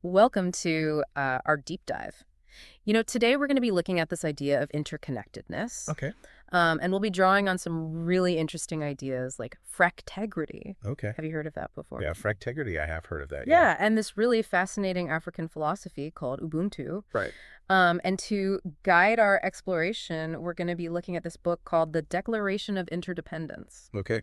Welcome to our deep dive. Today we're going to be looking at this idea of interconnectedness, Okay. and we'll be drawing on some really interesting ideas like fractegrity. Okay. Have you heard of that before? Yeah, fractegrity, I have heard of that, yeah. Yeah, and this really fascinating African philosophy called Ubuntu. Right. And to guide our exploration, we're going to be looking at this book called The Declaration of Interdependence. Okay.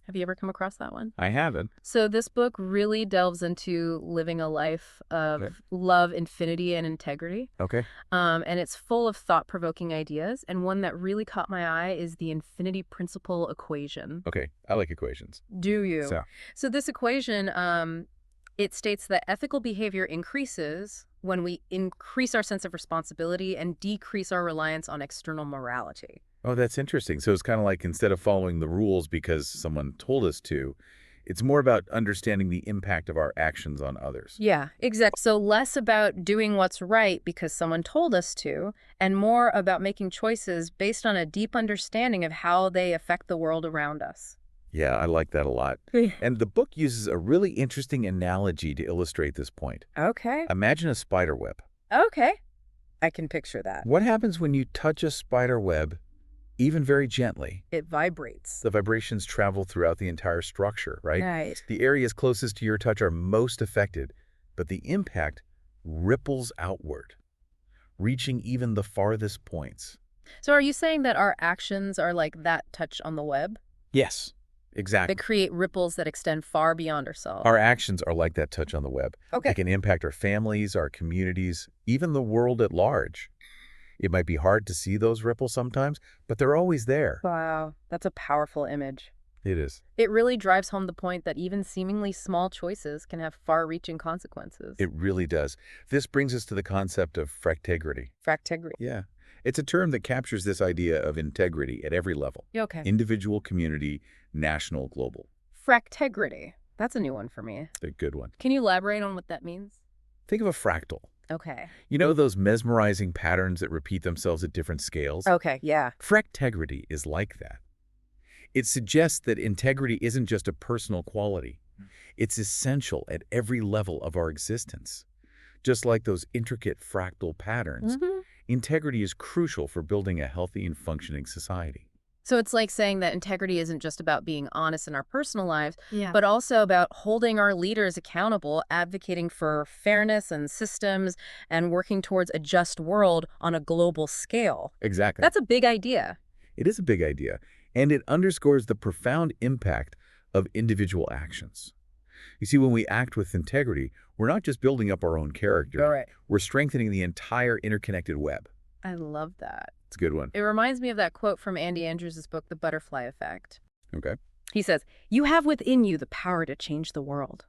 Have you ever come across that one? I haven't. So this book really delves into living a life of Okay. love, infinity, and integrity. Okay. And it's full of thought-provoking ideas. And one that really caught my eye is the infinity principle equation. Okay. I like equations. Do you? So, So this equation, it states that ethical behavior increases when we increase our sense of responsibility and decrease our reliance on external morality. oh, that's interesting. So it's kind of like instead of following the rules because someone told us to, it's more about understanding the impact of our actions on others. Yeah, exactly. So less about doing what's right because someone told us to, and more about making choices based on a deep understanding of how they affect the world around us. Yeah, I like that a lot. And the book uses a really interesting analogy to illustrate this point. Okay. Imagine a spider web. Okay. I can picture that. What happens when you touch a spider web, even very gently? It vibrates. The vibrations travel throughout the entire structure, right? Right. The areas closest to your touch are most affected, but the impact ripples outward, reaching even the farthest points. So are you saying that our actions are like that touch on the web? Yes, They exactly. create ripples that extend far beyond ourselves. Our actions are like that touch on the web. Okay. They can impact our families, our communities, even the world at large. It might be hard to see those ripples sometimes, but they're always there. Wow, that's a powerful image. It is. It really drives home the point that even seemingly small choices can have far-reaching consequences. It really does. This brings us to the concept of fractegrity. Fractegrity. Yeah. It's a term that captures this idea of integrity at every level. Okay. Individual, community, national, global. Fractegrity. That's a new one for me. A good one. Can you elaborate on what that means? Think of a fractal. Okay. You know those mesmerizing patterns that repeat themselves at different scales? Okay, yeah. Fractegrity is like that. It suggests that integrity isn't just a personal quality. It's essential at every level of our existence. Just like those intricate fractal patterns, integrity is crucial for building a healthy and functioning society. So it's like saying that integrity isn't just about being honest in our personal lives, Yeah. but also about holding our leaders accountable, advocating for fairness and systems, and working towards a just world on a global scale. Exactly. That's a big idea. It is a big idea, and it underscores the profound impact of individual actions. You see, when we act with integrity, we're not just building up our own character. All right. We're strengthening the entire interconnected web. I love that. It's a good one. It reminds me of that quote from Andy Andrews' book, The Butterfly Effect. Okay. He says, "You have within you the power to change the world.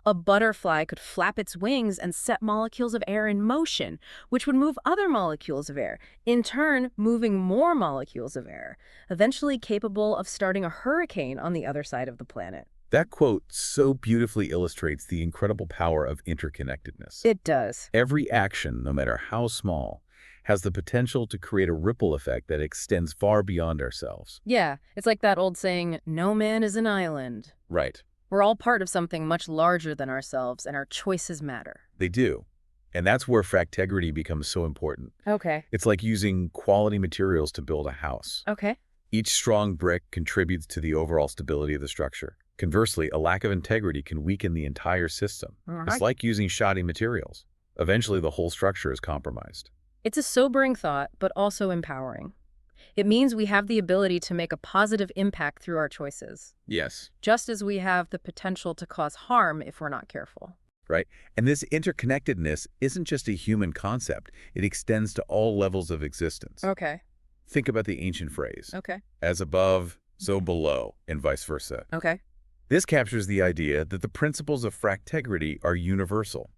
A butterfly could flap its wings and set molecules of air in motion, which would move other molecules of air, in turn moving more molecules of air, eventually capable of starting a hurricane on the other side of the planet." That quote so beautifully illustrates the incredible power of interconnectedness. It does. Every action, no matter how small, has the potential to create a ripple effect that extends far beyond ourselves. Yeah, it's like that old saying, no man is an island. Right. We're all part of something much larger than ourselves, and our choices matter. They do. And that's where fractegrity becomes so important. Okay. It's like using quality materials to build a house. Okay. Each strong brick contributes to the overall stability of the structure. Conversely, a lack of integrity can weaken the entire system. It's like using shoddy materials. Eventually, the whole structure is compromised. It's a sobering thought, but also empowering. It means we have the ability to make a positive impact through our choices, Yes. just as we have the potential to cause harm if we're not careful. Right? And this interconnectedness isn't just a human concept. It extends to all levels of existence. Okay. Think about the ancient phrase, Okay. as above, so below, and vice versa. Okay. This captures the idea that the principles of fractegrity are universal,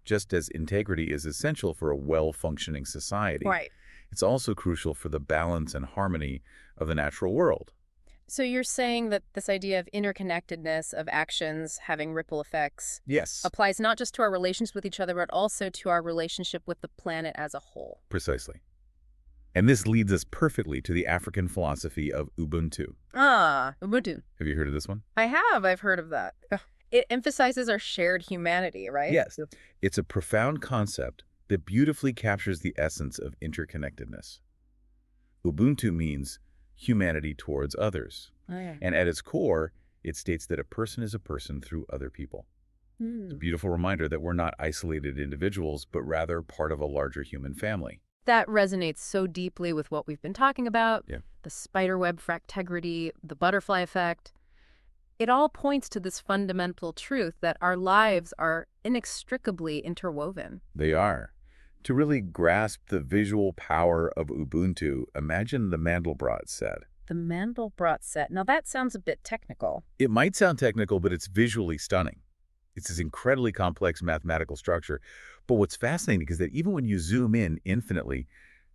just as integrity is essential for a well-functioning society. Right. It's also crucial for the balance and harmony of the natural world. So you're saying that this idea of interconnectedness, of actions having ripple effects, Yes, applies not just to our relations with each other, but also to our relationship with the planet as a whole. precisely. And this leads us perfectly to the African philosophy of Ubuntu. Ah, Ubuntu. Have you heard of this one? I have. I've heard of that. It emphasizes our shared humanity, right? Yes, it's a profound concept that beautifully captures the essence of interconnectedness. Ubuntu means humanity towards others, Oh, yeah. and at its core, it states that a person is a person through other people. It's a Hmm. beautiful reminder that we're not isolated individuals, but rather part of a larger human family. That resonates so deeply with what we've been talking about, Yeah. the spiderweb fractegrity, the butterfly effect. It all points to this fundamental truth that our lives are inextricably interwoven. They are. To really grasp the visual power of Ubuntu, imagine the Mandelbrot set. The Mandelbrot set. Now that sounds a bit technical. It might sound technical, but it's visually stunning. It's this incredibly complex mathematical structure. But what's fascinating is that even when you zoom in infinitely,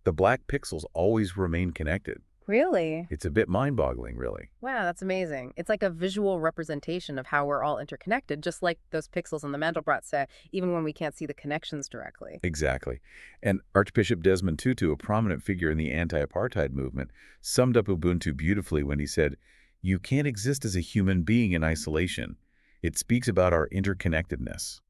the black pixels always remain connected. Really? It's a bit mind-boggling, really. Wow, that's amazing. It's like a visual representation of how we're all interconnected, just like those pixels in the Mandelbrot set, even when we can't see the connections directly. Exactly. And Archbishop Desmond Tutu, a prominent figure in the anti-apartheid movement, summed up Ubuntu beautifully when he said, "You can't exist as a human being in isolation. It speaks about our interconnectedness."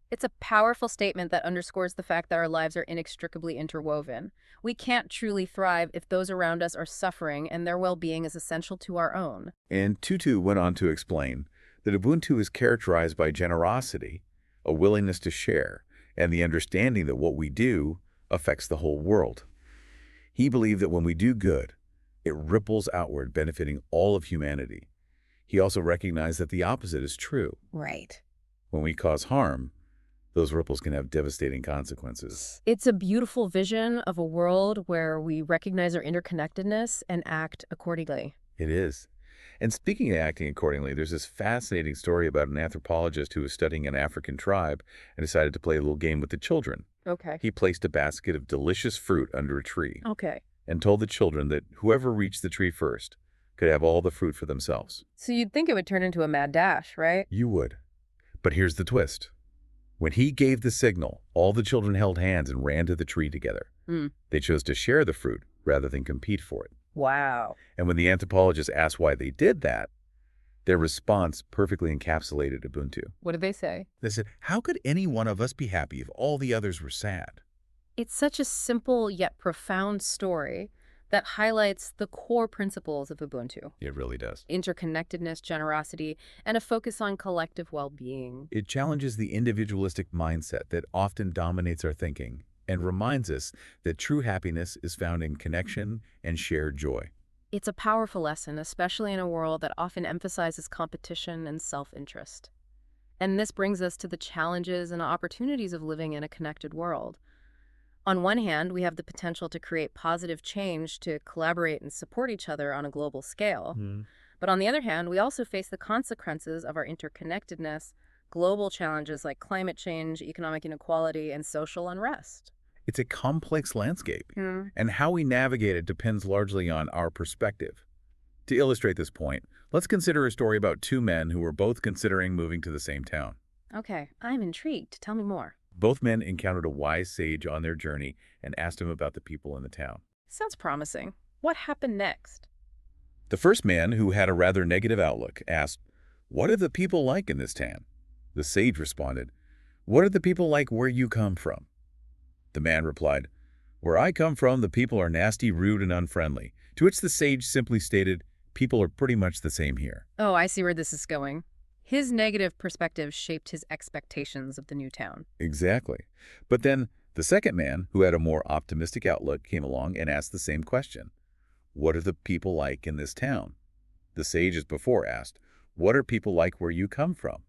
It's a powerful statement that underscores the fact that our lives are inextricably interwoven. We can't truly thrive if those around us are suffering, and their well-being is essential to our own. And Tutu went on to explain that Ubuntu is characterized by generosity, a willingness to share, and the understanding that what we do affects the whole world. He believed that when we do good, it ripples outward, benefiting all of humanity. He also recognized that the opposite is true. Right. When we cause harm, those ripples can have devastating consequences. It's a beautiful vision of a world where we recognize our interconnectedness and act accordingly. It is. And speaking of acting accordingly, there's this fascinating story about an anthropologist who was studying an African tribe and decided to play a little game with the children. Okay. He placed a basket of delicious fruit under a tree Okay. and told the children that whoever reached the tree first could have all the fruit for themselves. So you'd think it would turn into a mad dash, right? You would. But here's the twist. When he gave the signal, all the children held hands and ran to the tree together. They chose to share the fruit rather than compete for it. Wow. And when the anthropologist asked why they did that, their response perfectly encapsulated Ubuntu. What did they say? They said, "How could any one of us be happy if all the others were sad?" It's such a simple yet profound story that highlights the core principles of Ubuntu: It really does. interconnectedness, generosity, and a focus on collective well-being. It challenges the individualistic mindset that often dominates our thinking and reminds us that true happiness is found in connection and shared joy. It's a powerful lesson, especially in a world that often emphasizes competition and self-interest. And this brings us to the challenges and opportunities of living in a connected world. On one hand, we have the potential to create positive change, to collaborate and support each other on a global scale. But on the other hand, we also face the consequences of our interconnectedness, global challenges like climate change, economic inequality, and social unrest. It's a complex landscape, and how we navigate it depends largely on our perspective. To illustrate this point, let's consider a story about two men who were both considering moving to the same town. Okay, I'm intrigued. Tell me more. Both men encountered a wise sage on their journey and asked him about the people in the town. Sounds promising. What happened next? The first man, who had a rather negative outlook, asked, "What are the people like in this town?" The sage responded, "What are the people like where you come from?" The man replied, "Where I come from, the people are nasty, rude, and unfriendly." To which the sage simply stated, "People are pretty much the same here." Oh, I see where this is going. His negative perspective shaped his expectations of the new town. Exactly. But then the second man, who had a more optimistic outlook, came along and asked the same question. "What are the people like in this town?" The sage, as before, asked, "What are people like where you come from?"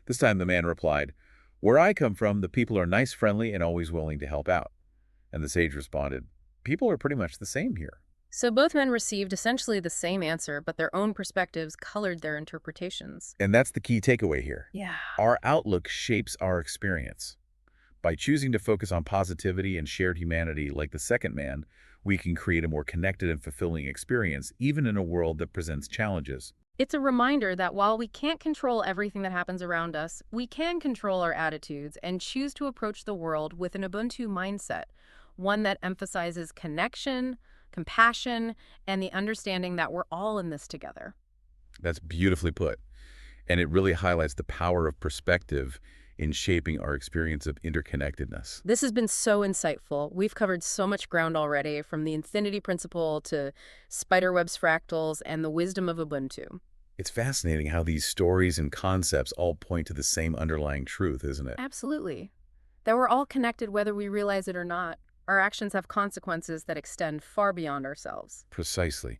This time the man replied, "Where I come from, the people are nice, friendly, and always willing to help out." And the sage responded, "People are pretty much the same here." So both men received essentially the same answer, but their own perspectives colored their interpretations. And that's the key takeaway here. Yeah. Our outlook shapes our experience. By choosing to focus on positivity and shared humanity like the second man, we can create a more connected and fulfilling experience, even in a world that presents challenges. It's a reminder that while we can't control everything that happens around us, we can control our attitudes and choose to approach the world with an Ubuntu mindset, one that emphasizes connection, compassion, and the understanding that we're all in this together. That's beautifully put. And it really highlights the power of perspective in shaping our experience of interconnectedness. This has been so insightful. We've covered so much ground already, from the infinity principle to spiderwebs, fractals, and the wisdom of Ubuntu. It's fascinating how these stories and concepts all point to the same underlying truth, isn't it? Absolutely. That we're all connected whether we realize it or not. Our actions have consequences that extend far beyond ourselves. Precisely.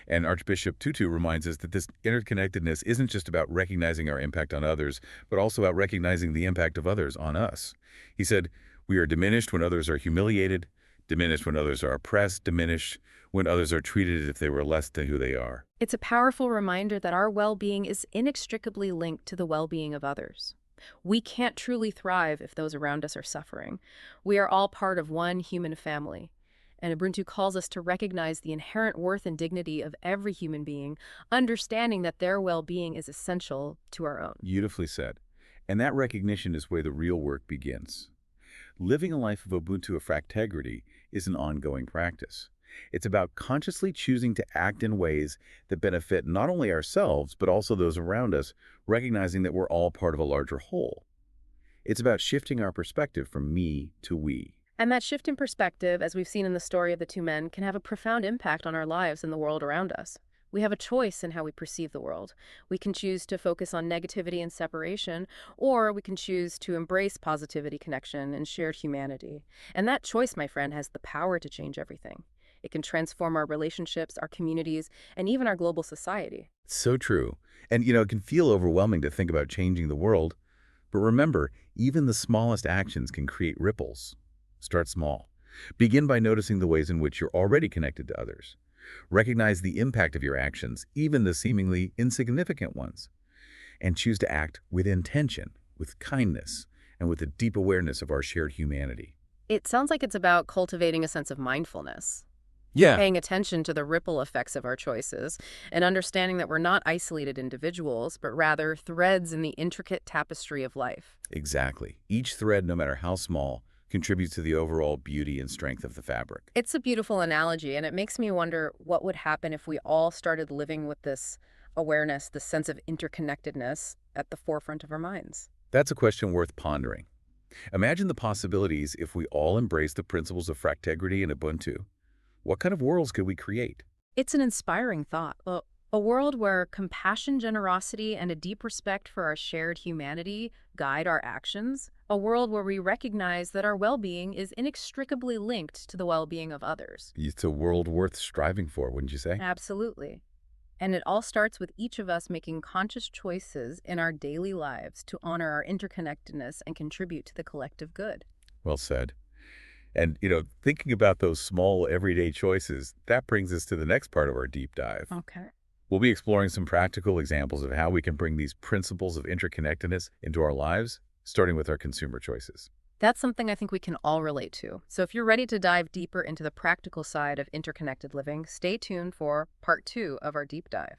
And Archbishop Tutu reminds us that this interconnectedness isn't just about recognizing our impact on others, but also about recognizing the impact of others on us. He said, "We are diminished when others are humiliated, diminished when others are oppressed, diminished when others are treated as if they were less than who they are." It's a powerful reminder that our well-being is inextricably linked to the well-being of others. We can't truly thrive if those around us are suffering. We are all part of one human family. And Ubuntu calls us to recognize the inherent worth and dignity of every human being, understanding that their well-being is essential to our own. Beautifully said. And that recognition is where the real work begins. Living a life of Ubuntu of Fractegrity is an ongoing practice. It's about consciously choosing to act in ways that benefit not only ourselves, but also those around us, recognizing that we're all part of a larger whole. It's about shifting our perspective from me to we. And that shift in perspective, as we've seen in the story of the two men, can have a profound impact on our lives and the world around us. We have a choice in how we perceive the world. We can choose to focus on negativity and separation, or we can choose to embrace positivity, connection, and shared humanity. And that choice, my friend, has the power to change everything. It can transform our relationships, our communities, and even our global society. It's so true. And, it can feel overwhelming to think about changing the world. But remember, even the smallest actions can create ripples. Start small. Begin by noticing the ways in which you're already connected to others. Recognize the impact of your actions, even the seemingly insignificant ones. And choose to act with intention, with kindness, and with a deep awareness of our shared humanity. It sounds like it's about cultivating a sense of mindfulness, Yeah, paying attention to the ripple effects of our choices, and understanding that we're not isolated individuals, but rather threads in the intricate tapestry of life. exactly. Each thread, no matter how small, contributes to the overall beauty and strength of the fabric. It's a beautiful analogy, and it makes me wonder what would happen if we all started living with this awareness, this sense of interconnectedness at the forefront of our minds. That's a question worth pondering. Imagine the possibilities if we all embrace the principles of Fractegrity and Ubuntu. What kind of worlds could we create? It's an inspiring thought. A world where compassion, generosity, and a deep respect for our shared humanity guide our actions. A world where we recognize that our well-being is inextricably linked to the well-being of others. It's a world worth striving for, wouldn't you say? Absolutely. And it all starts with each of us making conscious choices in our daily lives to honor our interconnectedness and contribute to the collective good. Well said. And, thinking about those small everyday choices, that brings us to the next part of our deep dive. Okay. We'll be exploring some practical examples of how we can bring these principles of interconnectedness into our lives, starting with our consumer choices. That's something I think we can all relate to. So if you're ready to dive deeper into the practical side of interconnected living, stay tuned for part 2 of our deep dive.